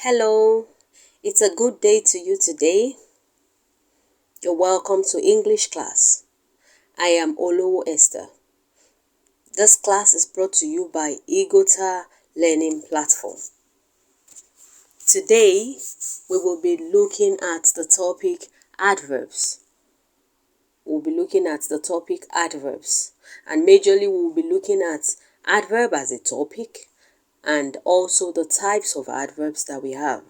Hello, it's a good day to you today. You're welcome to English class. I am Olowo Esther. This class is brought to you by Igota Learning Platform. Today, we will be looking at the topic adverbs. We'll be looking at the topic adverbs. And majorly, we'll be looking at adverb as a topic and also the types of adverbs that we have,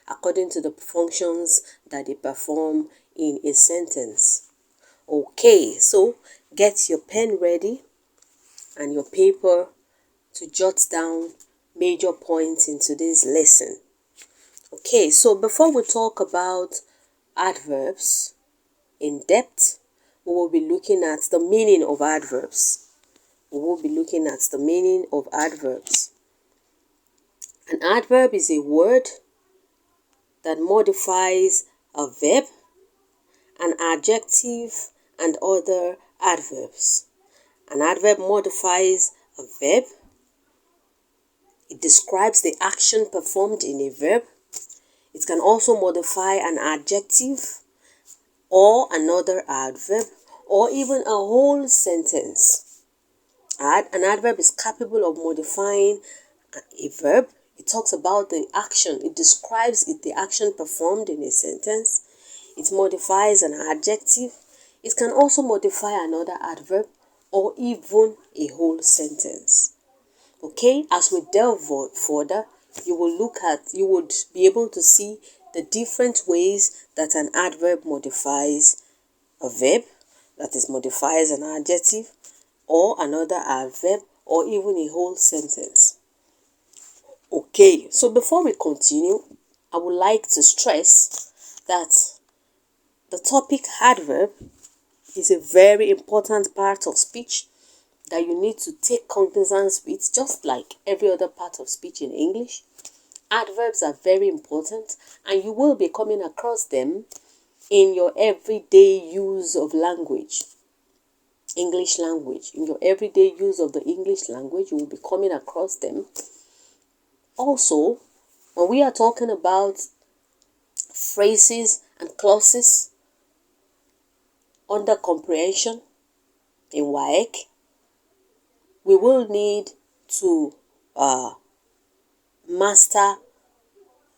according to the functions that they perform in a sentence. Okay, so get your pen ready and your paper to jot down major points in today's lesson. Okay, so before we talk about adverbs in depth, we will be looking at the meaning of adverbs. An adverb is a word that modifies a verb, an adjective, and other adverbs. An adverb modifies a verb. It describes the action performed in a verb. It can also modify an adjective or another adverb or even a whole sentence. An adverb is capable of modifying a verb. It talks about the action. It describes the action performed in a sentence. It modifies an adjective. It can also modify another adverb or even a whole sentence. Okay, as we delve further, you would be able to see the different ways that an adverb modifies a verb, that is, modifies an adjective or another adverb or even a whole sentence. Okay, so before we continue, I would like to stress that the topic adverb is a very important part of speech that you need to take cognizance with, just like every other part of speech in English. Adverbs are very important and you will be coming across them in your everyday use of language. English language. In your everyday use of the English language, you will be coming across them. Also, when we are talking about phrases and clauses under comprehension in WAEC, we will need to master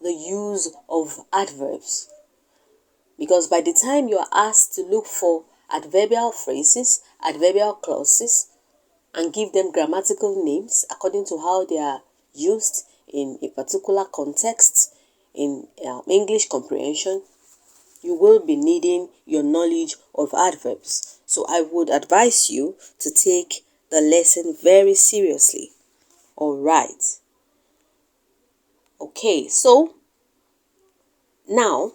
the use of adverbs, because by the time you are asked to look for adverbial phrases, adverbial clauses, and give them grammatical names according to how they are used in a particular context in English comprehension, you will be needing your knowledge of adverbs. So I would advise you to take the lesson very seriously. All right. Okay, so now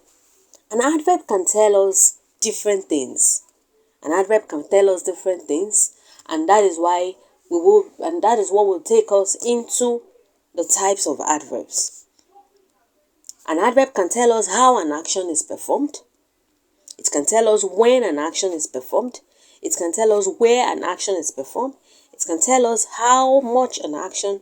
an adverb can tell us different things. And that is what will take us into the types of adverbs. An adverb can tell us how an action is performed. It can tell us when an action is performed. It can tell us where an action is performed. It can tell us how much an action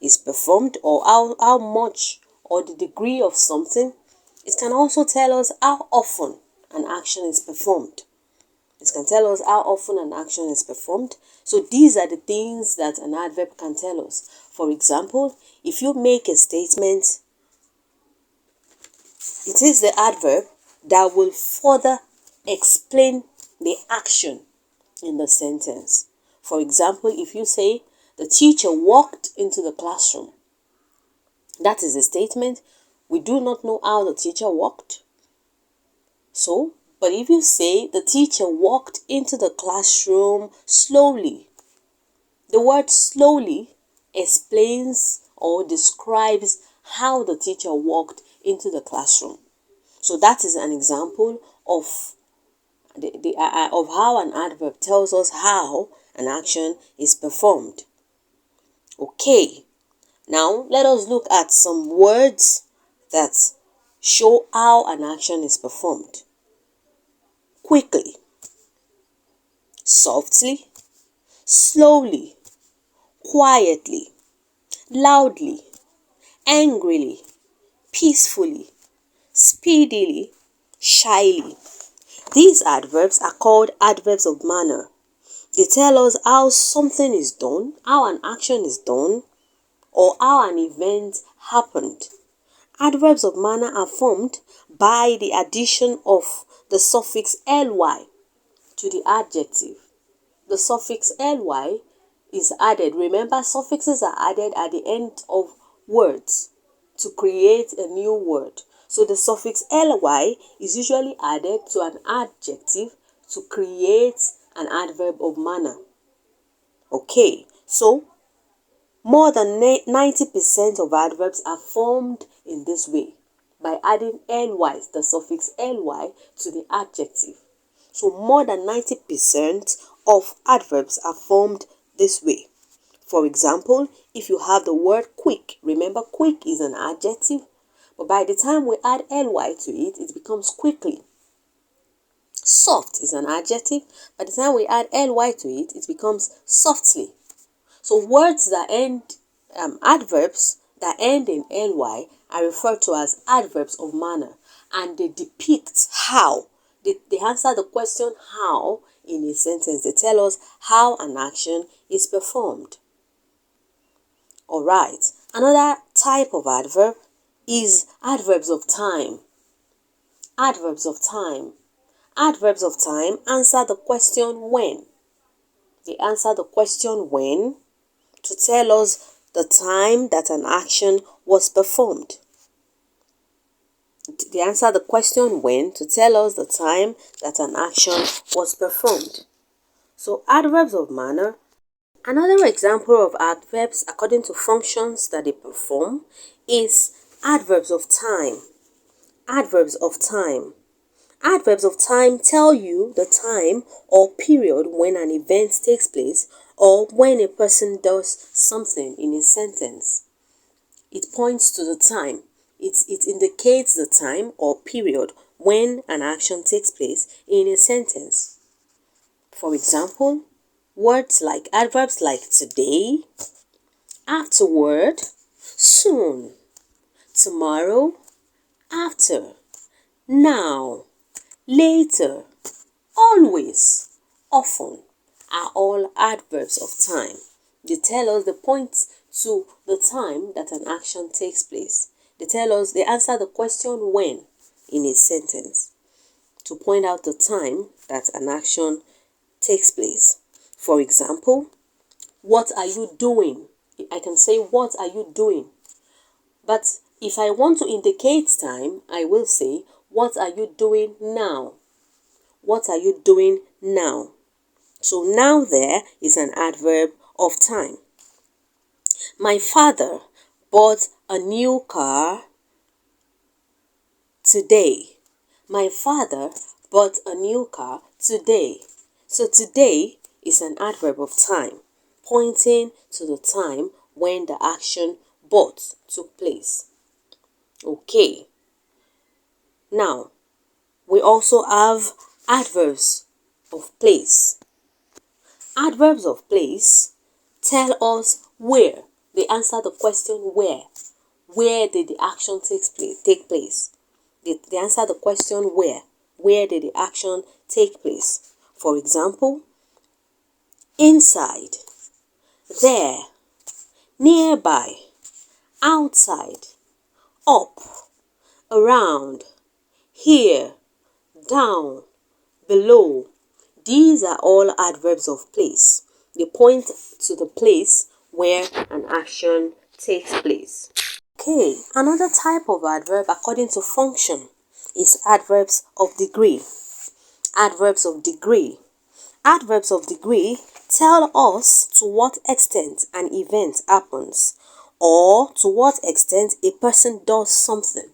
is performed, or how much or the degree of something. It can also tell us how often an action is performed. So these are the things that an adverb can tell us. For example, if you make a statement, it is the adverb that will further explain the action in the sentence. For example, if you say, the teacher walked into the classroom, that is a statement. We do not know how the teacher walked. But if you say, the teacher walked into the classroom slowly, the word slowly explains or describes how the teacher walked into the classroom. So that is an example of of how an adverb tells us how an action is performed. Okay, now let us look at some words that show how an action is performed. Quickly, softly, slowly, quietly, loudly, angrily, peacefully, speedily, shyly. These adverbs are called adverbs of manner. They tell us how something is done, how an action is done, or how an event happened. Adverbs of manner are formed by the addition of the suffix ly to the adjective. The suffix ly is added. Remember, suffixes are added at the end of words to create a new word. So the suffix ly is usually added to an adjective to create an adverb of manner. Okay, so more than 90% of adverbs are formed in this way by adding ly, the suffix ly, to the adjective. So more than 90% of adverbs are formed this way. For example, if you have the word quick, remember quick is an adjective, but by the time we add ly to it, it becomes quickly. Soft is an adjective. By the time we add ly to it, it becomes softly. So words that end, adverbs that end in ly are referred to as adverbs of manner, and they depict how. They answer the question how in a sentence. They tell us how an action is performed. Alright, another type of adverb is adverbs of time. Adverbs of time. Adverbs of time answer the question when. They answer the question when to tell us the time that an action was performed. They answer the question when to tell us the time that an action was performed. So adverbs of manner. Another example of adverbs according to functions that they perform is adverbs of time. Adverbs of time. Adverbs of time tell you the time or period when an event takes place or when a person does something in a sentence. It points to the time. It indicates the time or period when an action takes place in a sentence. For example, words like adverbs like today, afterward, soon, tomorrow, after, now, later, always, often are all adverbs of time. They tell us, they point to the time that an action takes place. They tell us, they answer the question when in a sentence to point out the time that an action takes place. For example, what are you doing? I can say, what are you doing? But if I want to indicate time, I will say, what are you doing now? What are you doing now? So now there is an adverb of time. My father bought a new car today. My father bought a new car today. So today is an adverb of time, pointing to the time when the action bought took place. Okay. Now, we also have adverbs of place. Adverbs of place tell us where. They answer the question where. Where did the action take place? They answer the question where. Where did the action take place? For example, inside, there, nearby, outside, up, around, here, down, below. These are all adverbs of place. They point to the place where an action takes place. Okay, another type of adverb according to function is adverbs of degree. Adverbs of degree. Adverbs of degree tell us to what extent an event happens or to what extent a person does something.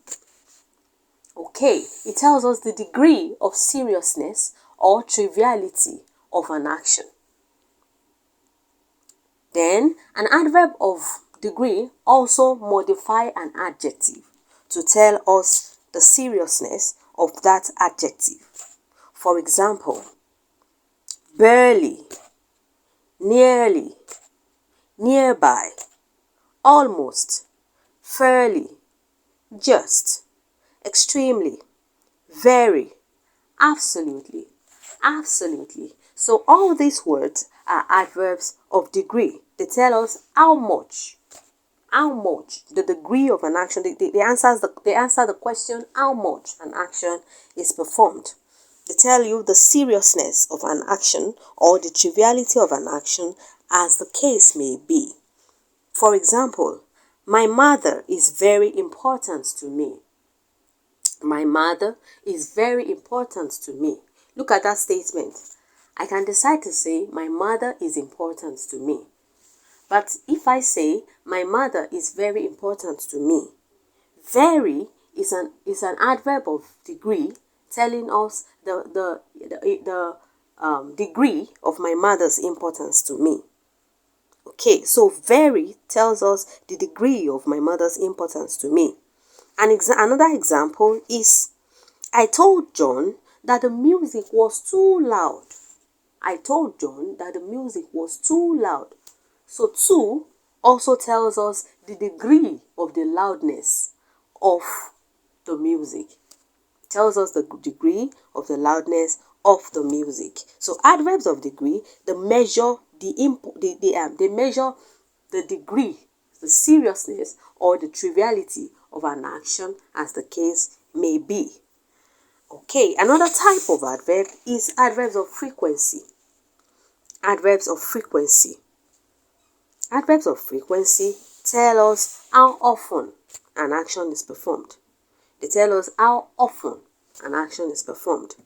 Okay, it tells us the degree of seriousness or triviality of an action. Then, an adverb of degree also modify an adjective to tell us the seriousness of that adjective. For example, barely, nearly, nearby, almost, fairly, just, extremely, very, absolutely, absolutely. So all these words are adverbs of degree. They tell us how much, the degree of an action. They answer the question how much an action is performed. They tell you the seriousness of an action or the triviality of an action as the case may be. For example, my mother is very important to me. My mother is very important to me. Look at that statement. I can decide to say my mother is important to me. But if I say my mother is very important to me, very is an adverb of degree telling us the degree of my mother's importance to me. Okay, so very tells us the degree of my mother's importance to me. Another example is, I told John that the music was too loud. I told John that the music was too loud. So too also tells us the degree of the loudness of the music. It tells us the degree of the loudness of the music. So adverbs of degree, they measure they measure the degree, the seriousness or the triviality of an action as the case may be. Okay, another type of adverb is adverbs of frequency. Adverbs of frequency. Adverbs of frequency tell us how often an action is performed. They tell us how often an action is performed.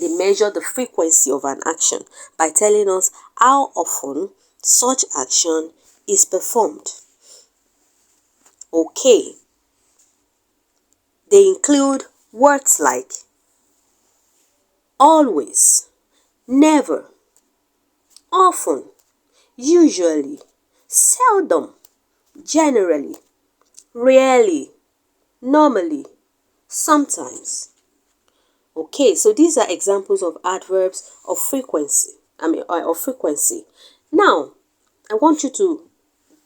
They measure the frequency of an action by telling us how often such action is performed. Okay. They include words like always, never, often, usually, seldom, generally, rarely, normally, sometimes. Okay, so these are examples of adverbs of frequency. Of frequency. Now, I want you to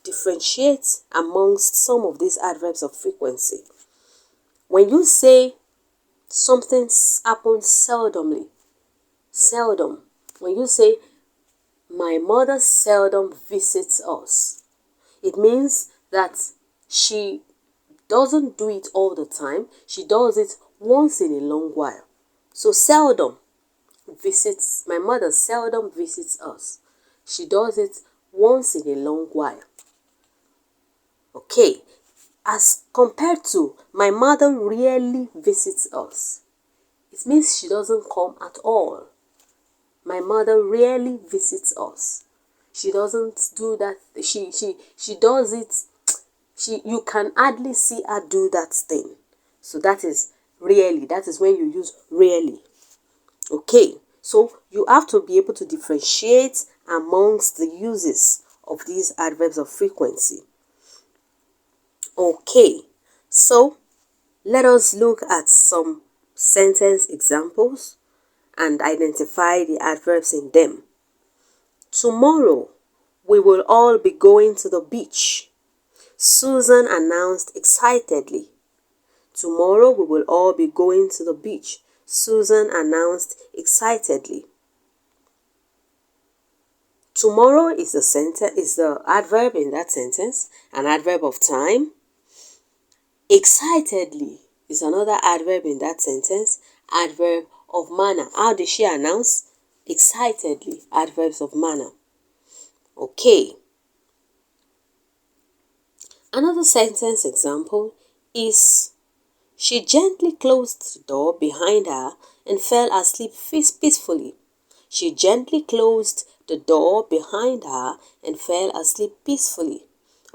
differentiate amongst some of these adverbs of frequency. When you say something happens seldomly, seldom. When you say my mother seldom visits us, it means that she doesn't do it all the time. She does it once in a long while. So seldom visits, my mother seldom visits us. She does it once in a long while. Okay, as compared to my mother rarely visits us, it means she doesn't come at all. My mother rarely visits us. She doesn't do that. She does it. You can hardly see her do that thing. So that is rarely. That is when you use rarely. Okay, so you have to be able to differentiate amongst the uses of these adverbs of frequency. Okay, so let us look at some sentence examples and identify the adverbs in them. Tomorrow, we will all be going to the beach, Susan announced excitedly. Tomorrow, we will all be going to the beach, Susan announced excitedly. Tomorrow is the adverb in that sentence, an adverb of time. Excitedly is another adverb in that sentence, adverb of manner. How did she announce? Excitedly, adverbs of manner. Okay. Another sentence example is, she gently closed the door behind her and fell asleep peacefully. She gently closed the door behind her and fell asleep peacefully.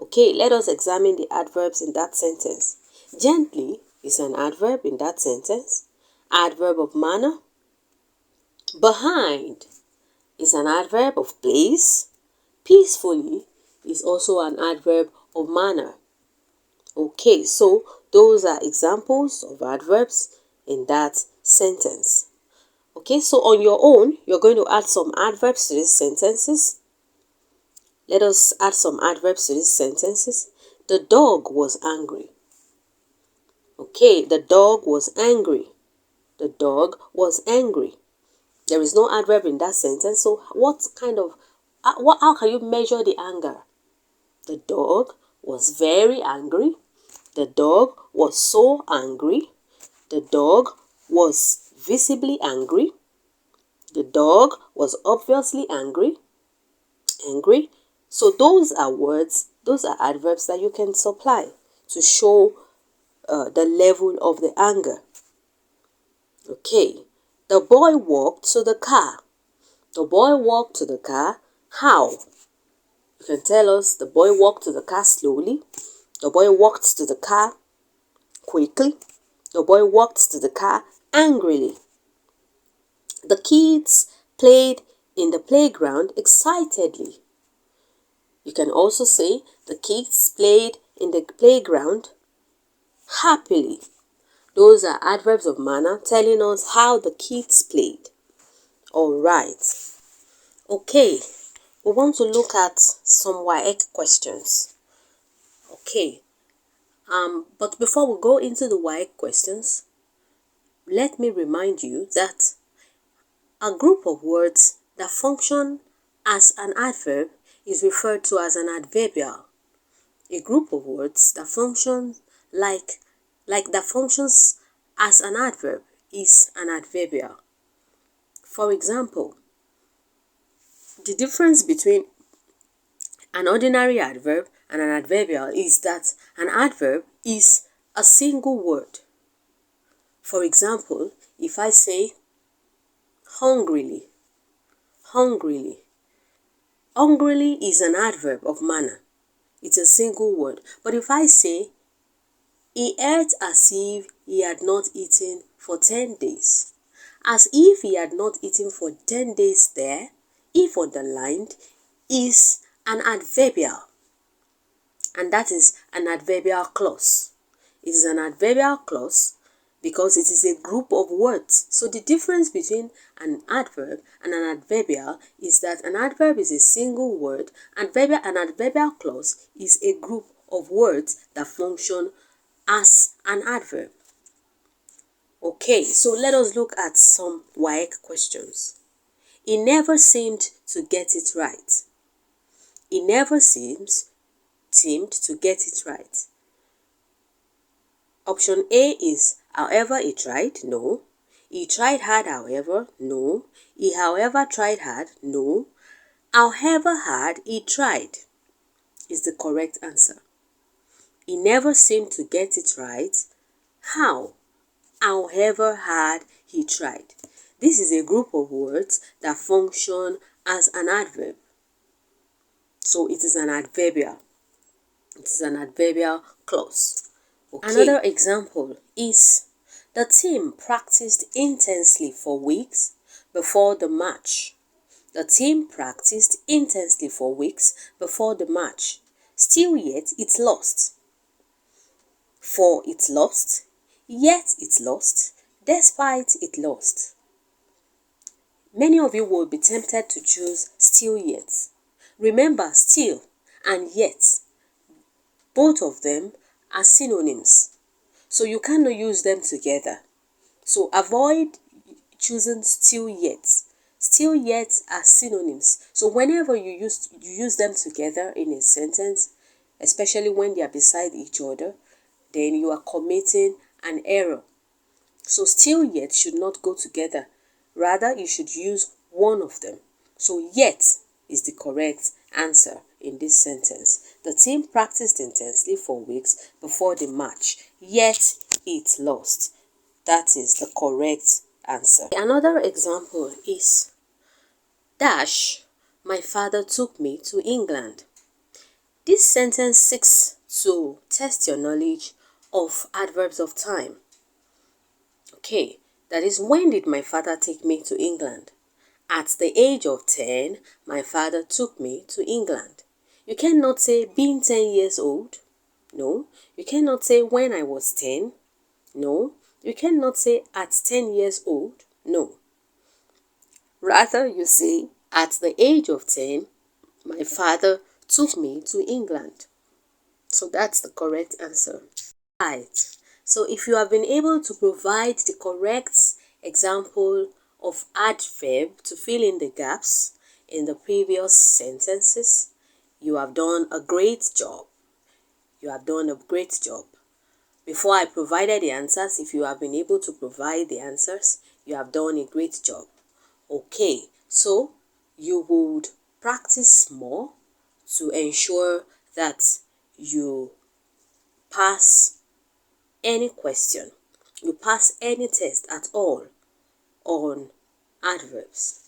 Okay, let us examine the adverbs in that sentence. Gently is an adverb in that sentence, adverb of manner. Behind is an adverb of place. Peacefully is also an adverb of manner. Okay, so those are examples of adverbs in that sentence. Okay, so on your own, you're going to add some adverbs to these sentences. Let us add some adverbs to these sentences. The dog was angry. Okay, the dog was angry. The dog was angry. There is no adverb in that sentence. So how can you measure the anger? The dog was very angry. The dog was so angry. The dog was visibly angry. The dog was obviously angry. Angry. So those are words, those are adverbs that you can supply to show the level of the anger. Okay. The boy walked to the car. The boy walked to the car. How? You can tell us the boy walked to the car slowly. The boy walked to the car quickly. The boy walked to the car angrily. The kids played in the playground excitedly. You can also say the kids played in the playground happily. Those are adverbs of manner telling us how the kids played. Alright. Okay. We want to look at some WAEC questions. Okay. But before we go into the WAEC questions, let me remind you that a group of words that function as an adverb is referred to as an adverbial. A group of words that functions that functions as an adverb is an adverbial. For example, the difference between an ordinary adverb and an adverbial is that an adverb is a single word. For example, if I say hungrily, hungrily. Hungrily is an adverb of manner. It's a single word. But if I say, he ate as if he had not eaten for 10 days. As if he had not eaten for 10 days there, if underlined, is an adverbial. And that is an adverbial clause. It is an adverbial clause because it is a group of words. So the difference between an adverb and an adverbial is that an adverb is a single word, and an adverbial clause is a group of words that function as an adverb. Okay, so let us look at some WAEC questions. He never seemed to get it right. He never seemed to get it right. Option A is, however he tried, no. He tried hard, however, no. He, however, tried hard, no. However hard he tried is the correct answer. He never seemed to get it right. How? However hard he tried. This is a group of words that function as an adverb. So it is an adverbial. It is an adverbial clause. Okay. Another example is, the team practiced intensely for weeks before the match. The team practiced intensely for weeks before the match. Still yet it lost. For it lost, yet it lost, despite it lost. Many of you will be tempted to choose still yet. Remember, still and yet, both of them are synonyms. So you cannot use them together. So avoid choosing still yet. Still yet are synonyms. So whenever you use them together in a sentence, especially when they are beside each other, then you are committing an error. So still yet should not go together. Rather, you should use one of them. So yet is the correct answer in this sentence. The team practiced intensely for weeks before the match, yet it lost. That is the correct answer. Another example is, dash, my father took me to England. This sentence seeks to test your knowledge of adverbs of time. Okay, that is, when did my father take me to England? At the age of 10, my father took me to England. You cannot say being 10 years old. No. You cannot say when I was 10. No. You cannot say at 10 years old. No. Rather, you say, at the age of 10, my father took me to England. So that's the correct answer. Right. So if you have been able to provide the correct example of adverb to fill in the gaps in the previous sentences, you have done a great job. You have done a great job. Before I provided the answers, if you have been able to provide the answers, you have done a great job. Okay, so you would practice more to ensure that you pass any question, you pass any test at all on adverbs.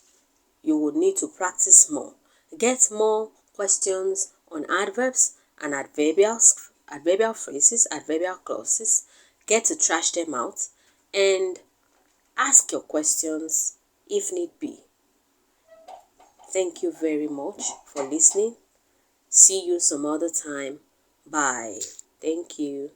You would need to practice more. Get more questions on adverbs and adverbial phrases, adverbial clauses. Get to trash them out and ask your questions if need be. Thank you very much for listening. See you some other time. Bye. Thank you.